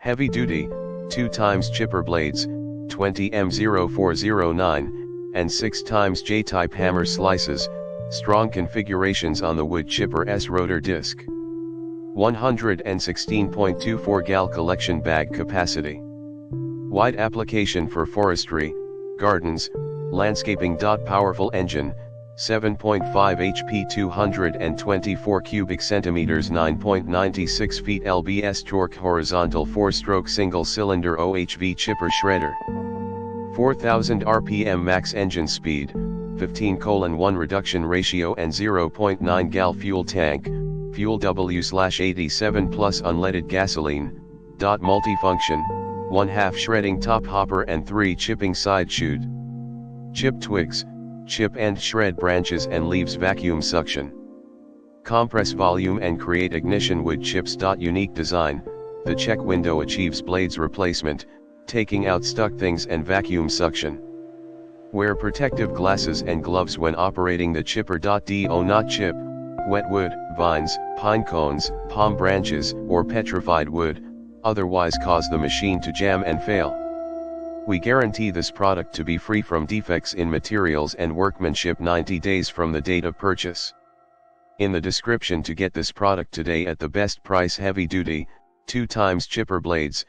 Heavy duty, 2 times chipper blades, 20M0409, and 6 times J-type hammer slices, strong configurations on the wood chipper S rotor disc. 116.24 gal collection bag capacity. Wide application for forestry, gardens, landscaping. Powerful engine, 7.5 HP 224 cubic centimeters 9.96 feet lbs torque horizontal 4-stroke single-cylinder OHV chipper shredder. 4000 rpm max engine speed, 15:1 reduction ratio and 0.9 gal fuel tank, fuel W/87 plus unleaded gasoline. Multifunction, 1/2 shredding top hopper and 3 chipping side chute. Chip twigs, chip and shred branches and leaves vacuum suction. Compress volume and create ignition wood chips. Unique design, the check window achieves blades replacement, taking out stuck things and vacuum suction. Wear protective glasses and gloves when operating the chipper. Do not chip wet wood, vines, pine cones, palm branches, or petrified wood, otherwise cause the machine to jam and fail. We guarantee this product to be free from defects in materials and workmanship 90 days from the date of purchase. In the description to get this product today at the best price. Heavy duty, 2 times chipper blades,